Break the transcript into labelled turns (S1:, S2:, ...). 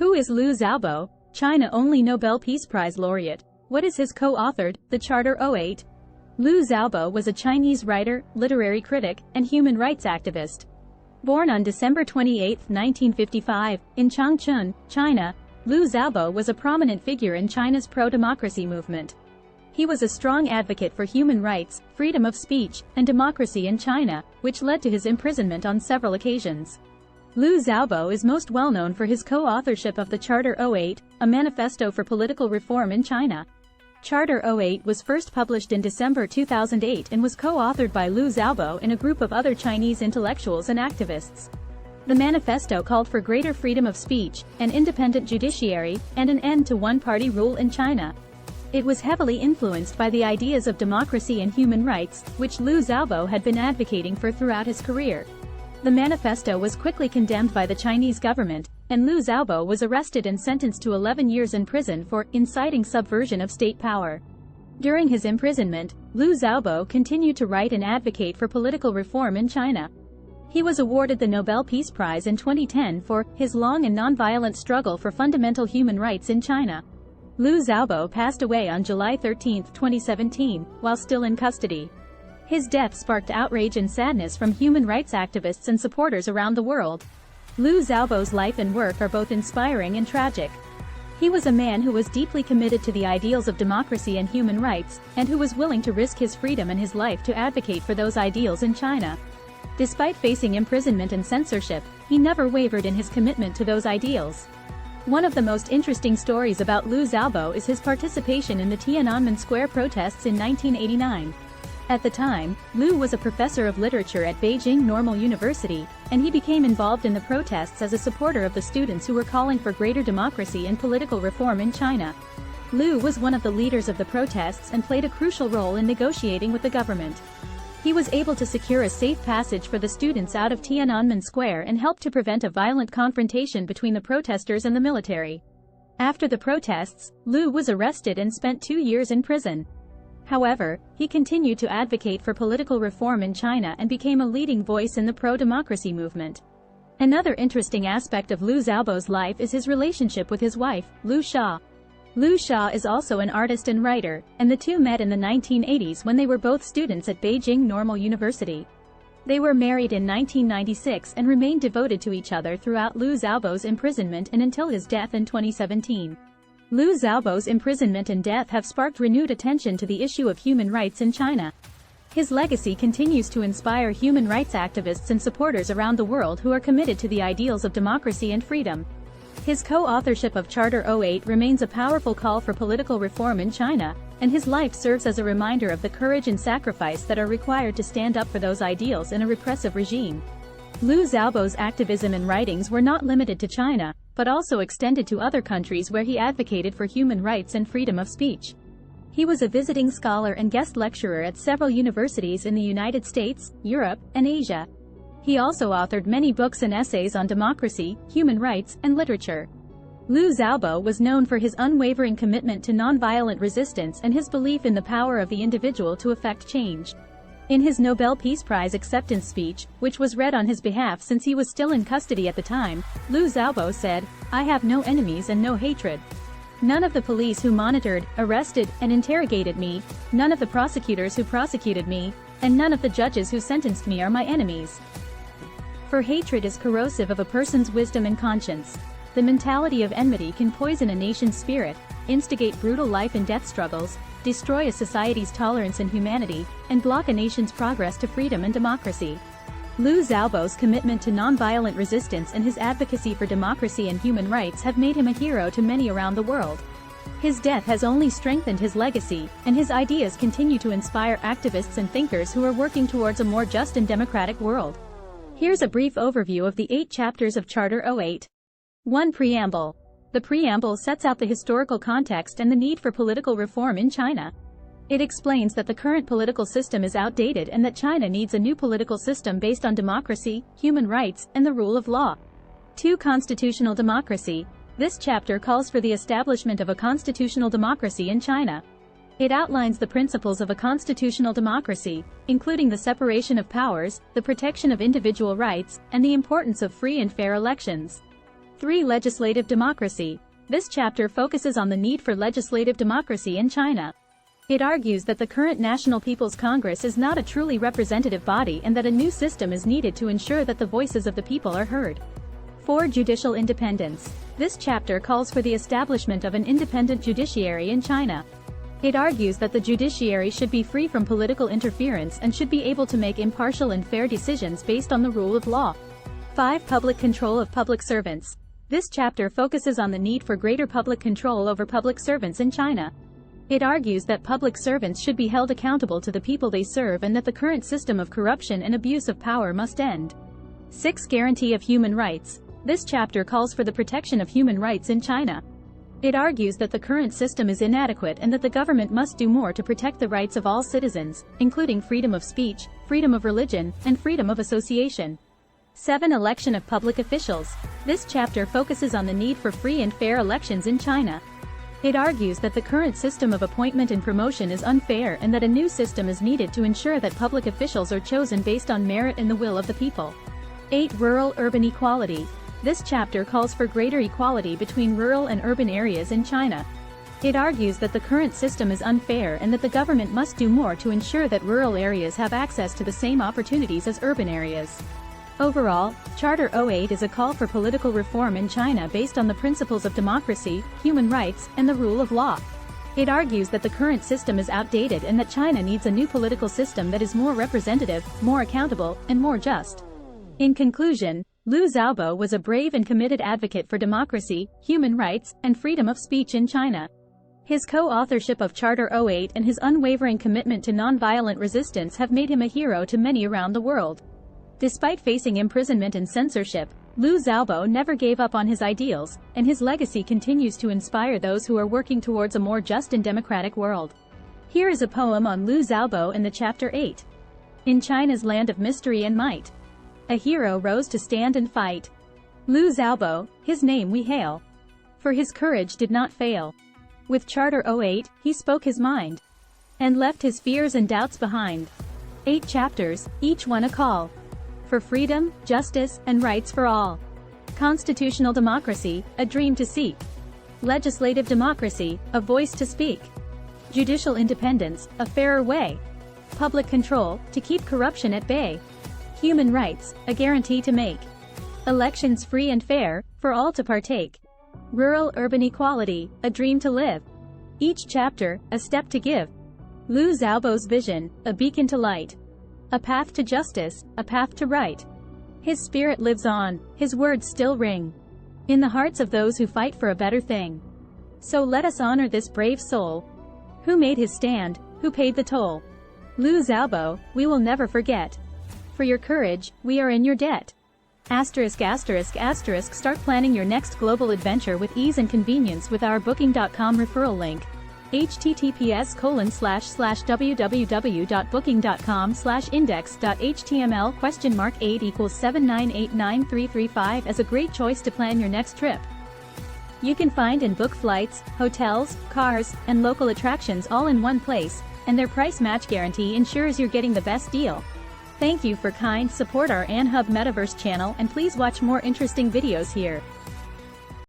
S1: Who is Liu Xiaobo, China-only Nobel Peace Prize laureate? What is his co-authored, the Charter 08? Liu Xiaobo was a Chinese writer, literary critic, and human rights activist. Born on December 28, 1955, in Changchun, China, Liu Xiaobo was a prominent figure in China's pro-democracy movement. He was a strong advocate for human rights, freedom of speech, and democracy in China, which led to his imprisonment on several occasions. Liu Xiaobo is most well known for his co-authorship of the Charter 08, a manifesto for political reform in China. Charter 08 was first published in December 2008 and was co-authored by Liu Xiaobo and a group of other Chinese intellectuals and activists. The manifesto called for greater freedom of speech, an independent judiciary, and an end to one-party rule in China. It was heavily influenced by the ideas of democracy and human rights, which Liu Xiaobo had been advocating for throughout his career. The manifesto was quickly condemned by the Chinese government, and Liu Xiaobo was arrested and sentenced to 11 years in prison for inciting subversion of state power. During his imprisonment, Liu Xiaobo continued to write and advocate for political reform in China. He was awarded the Nobel Peace Prize in 2010 for his long and nonviolent struggle for fundamental human rights in China. Liu Xiaobo passed away on July 13, 2017, while still in custody. His death sparked outrage and sadness from human rights activists and supporters around the world. Liu Xiaobo's life and work are both inspiring and tragic. He was a man who was deeply committed to the ideals of democracy and human rights, and who was willing to risk his freedom and his life to advocate for those ideals in China. Despite facing imprisonment and censorship, he never wavered in his commitment to those ideals. One of the most interesting stories about Liu Xiaobo is his participation in the Tiananmen Square protests in 1989. At the time, Liu was a professor of literature at Beijing Normal University, and he became involved in the protests as a supporter of the students who were calling for greater democracy and political reform in China. Liu was one of the leaders of the protests and played a crucial role in negotiating with the government. He was able to secure a safe passage for the students out of Tiananmen Square and helped to prevent a violent confrontation between the protesters and the military. After the protests, Liu was arrested and spent 2 years in prison. However, he continued to advocate for political reform in China and became a leading voice in the pro-democracy movement. Another interesting aspect of Liu Xiaobo's life is his relationship with his wife, Liu Xia. Liu Xia is also an artist and writer, and the two met in the 1980s when they were both students at Beijing Normal University. They were married in 1996 and remained devoted to each other throughout Liu Xiaobo's imprisonment and until his death in 2017. Liu Xiaobo's imprisonment and death have sparked renewed attention to the issue of human rights in China. His legacy continues to inspire human rights activists and supporters around the world who are committed to the ideals of democracy and freedom. His co-authorship of Charter 08 remains a powerful call for political reform in China, and his life serves as a reminder of the courage and sacrifice that are required to stand up for those ideals in a repressive regime. Liu Xiaobo's activism and writings were not limited to China, but also extended to other countries where he advocated for human rights and freedom of speech. He was a visiting scholar and guest lecturer at several universities in the United States, Europe, and Asia. He also authored many books and essays on democracy, human rights, and literature. Liu Xiaobo was known for his unwavering commitment to nonviolent resistance and his belief in the power of the individual to effect change. In his Nobel Peace Prize acceptance speech, which was read on his behalf since he was still in custody at the time, Liu Xiaobo said, "I have no enemies and no hatred. None of the police who monitored, arrested, and interrogated me, none of the prosecutors who prosecuted me, and none of the judges who sentenced me are my enemies." For hatred is corrosive of a person's wisdom and conscience. The mentality of enmity can poison a nation's spirit, instigate brutal life and death struggles, destroy a society's tolerance and humanity, and block a nation's progress to freedom and democracy. Liu Xiaobo's commitment to nonviolent resistance and his advocacy for democracy and human rights have made him a hero to many around the world. His death has only strengthened his legacy, and his ideas continue to inspire activists and thinkers who are working towards a more just and democratic world. Here's a brief overview of the 8 chapters of Charter 08. 1. Preamble. The preamble sets out the historical context and the need for political reform in China. It explains that the current political system is outdated and that China needs a new political system based on democracy, human rights, and the rule of law. 2. Constitutional democracy. This chapter calls for the establishment of a constitutional democracy in China. It outlines the principles of a constitutional democracy, including the separation of powers, the protection of individual rights, and the importance of free and fair elections. 3. Legislative democracy. This chapter focuses on the need for legislative democracy in China. It argues that the current National People's Congress is not a truly representative body and that a new system is needed to ensure that the voices of the people are heard. 4. Judicial independence. This chapter calls for the establishment of an independent judiciary in China. It argues that the judiciary should be free from political interference and should be able to make impartial and fair decisions based on the rule of law. 5. Public control of public servants. This chapter focuses on the need for greater public control over public servants in China. It argues that public servants should be held accountable to the people they serve and that the current system of corruption and abuse of power must end. 6. Guarantee of human rights. This chapter calls for the protection of human rights in China. It argues that the current system is inadequate and that the government must do more to protect the rights of all citizens, including freedom of speech, freedom of religion, and freedom of association. 7. Election of public officials. This chapter focuses on the need for free and fair elections in China. It argues that the current system of appointment and promotion is unfair and that a new system is needed to ensure that public officials are chosen based on merit and the will of the people. 8. Rural-urban equality. This chapter calls for greater equality between rural and urban areas in China. It argues that the current system is unfair and that the government must do more to ensure that rural areas have access to the same opportunities as urban areas. Overall, Charter 08 is a call for political reform in China based on the principles of democracy, human rights, and the rule of law. It argues that the current system is outdated and that China needs a new political system that is more representative, more accountable, and more just. In conclusion, Liu Xiaobo was a brave and committed advocate for democracy, human rights, and freedom of speech in China. His co-authorship of Charter 08 and his unwavering commitment to nonviolent resistance have made him a hero to many around the world. Despite facing imprisonment and censorship, Liu Xiaobo never gave up on his ideals, and his legacy continues to inspire those who are working towards a more just and democratic world. Here is a poem on Liu Xiaobo in the Chapter 8. In China's land of mystery and might, a hero rose to stand and fight. Liu Xiaobo, his name we hail, for his courage did not fail. With Charter 08, he spoke his mind, and left his fears and doubts behind. 8 chapters, each one a call for freedom, justice, and rights for all. Constitutional democracy, a dream to seek. Legislative democracy, a voice to speak. Judicial independence, a fairer way. Public control, to keep corruption at bay. Human rights, a guarantee to make. Elections free and fair, for all to partake. Rural-urban equality, a dream to live. Each chapter, a step to give. Liu Xiaobo's vision, a beacon to light. A path to justice, a path to right. His spirit lives on, his words still ring in the hearts of those who fight for a better thing. So let us honor this brave soul, who made his stand, who paid the toll. Liu Xiaobo, we will never forget. For your courage, we are in your debt. ******. Start planning your next global adventure with ease and convenience with our Booking.com referral link. https://www.booking.com/index.html?8 =7989335 as a great choice to plan your next trip. You can find and book flights, hotels, cars, and local attractions all in one place, and their price match guarantee ensures you're getting the best deal. Thank you for kind support our AnHub Metaverse channel, and please watch more interesting videos here.